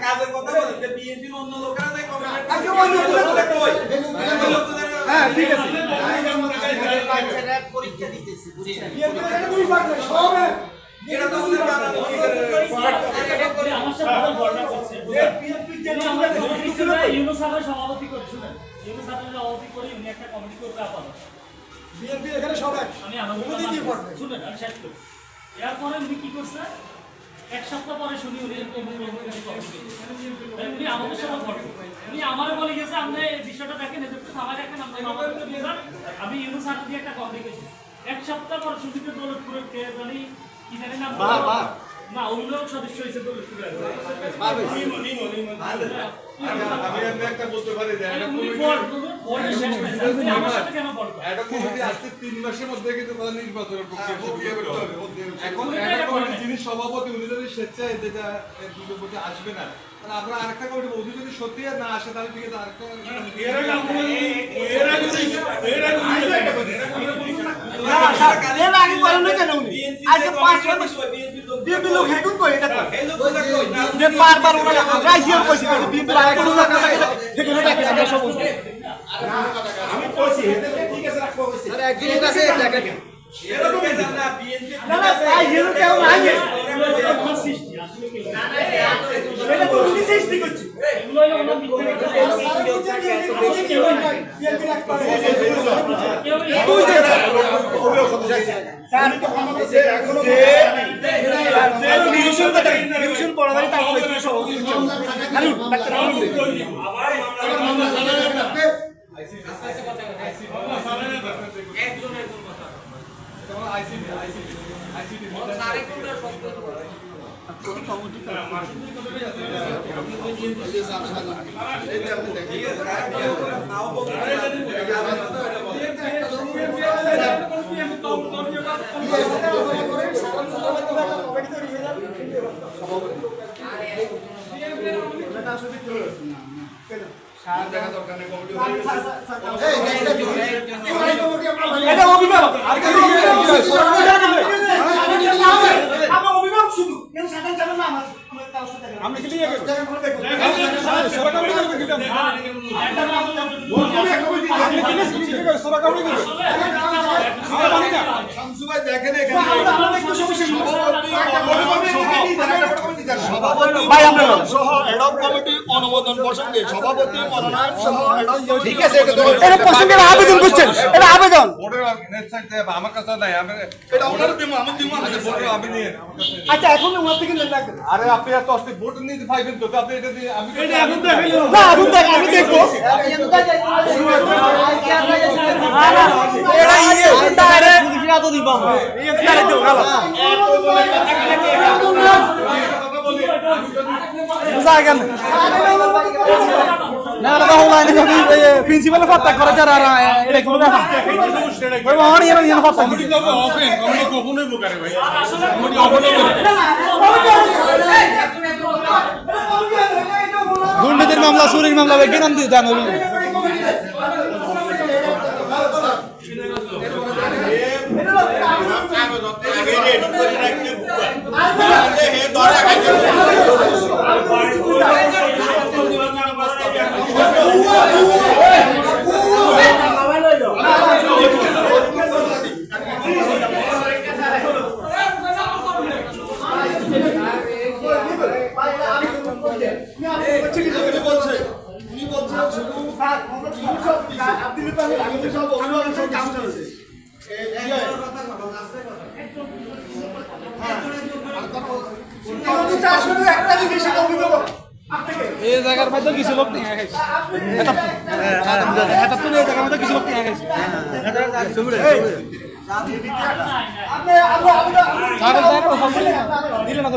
কাজের কথা বলেন যে বিএনপির অন্য লোকেরা যাই হ্যাঁ ঠিক আছে পরীক্ষা দিতেছে এটা তো ওদের বানানো আমার সাথে বর্ণনা করছে ইউনুস সাহেব সভাপতি করে শুনেন ইউনুস সাহেব সভাপতি করে উনি একটা কমিটি করতে আপাতত বিএনপি এখানে সব এক আমি আমাদের শুনেন আমি শেষ করি এরপরে উনি কি করছে এক সপ্তাহ পরে শুনি উনি উনি আমাদের সাথে ঘটে উনি আমারও বলে গেছে আপনি বিষয়টা দেখেন এদের তো আমার একটা নাম আমি ইউনুস সাহেব দিয়ে একটা কমিটি গেছি এক সপ্তাহ পর শুনিতে দৌলতপুরের কে জানি কি জানি নাম না অভিভাবক সদস্য হয়েছে দৌলতপুরের আমি একটা বলতে পারি যে একটা কমিটি আসছে 3 মাসের মধ্যে কিন্তু তাদের নির্বাচনের প্রক্রিয়া এখন একটা কমিটি যিনি সভাপতি উনি যদি স্বেচ্ছায় যেটা দুর্গপতি আসবে না তাহলে আমরা আরেকটা কমিটি উনি যদি সত্যি না আসে তাহলে ঠিক আছে আরেকটা বারবার ওনারা রাইসিয়ার কইছি বিএনপি আমি কইছি ঠিক আছে রাখবো কইছি আরে একজনের কাছে দেখেন এরকম না বিএনপি না না তাই হিরো কেউ নাই এটা তো উনি সৃষ্টি করছে এগুলো হলো ওনার বিদ্যুৎ বিএনপি রাখপারে নিউশন পড়াদারি তারপর সব এটা অভিভাবক অভিভাবক শুধু সাধারণ যাবেন না আমরা কি নিয়ে গেল ঠিক আছে আবেদন করছেন এটা আবেদন আমার কাছে নাই আচ্ছা এখন ওনার থেকে লাগবে আরে আপনি এত অস্থির ভোট নিতে পাইবেন তো আপনি এটা দিয়ে আমি না এখন দেখ আমি দেখবো এরা ইয়ে ডাইরেক্ট পুলিশরা তো দিবা এই ডাইরেক্ট দেও গালা বুঝাইগান না না হলাই না প্রিন্সিপাল কথা করে যারা এটা কোন ব্যাপার ওই মহনি এর কথা কমিটি তো অফেন কমিটি গোপনে বুকারে ভাই কমিটি অফেন গুন্ডাদের মামলা চুরির মামলা বেগে নাম দিয়ে দেন এই জায়গার মধ্যে কিছু লোক নিয়ে গেছে এটা তো এই জায়গার মধ্যে কিছু লোক নিয়ে গেছে দিলে না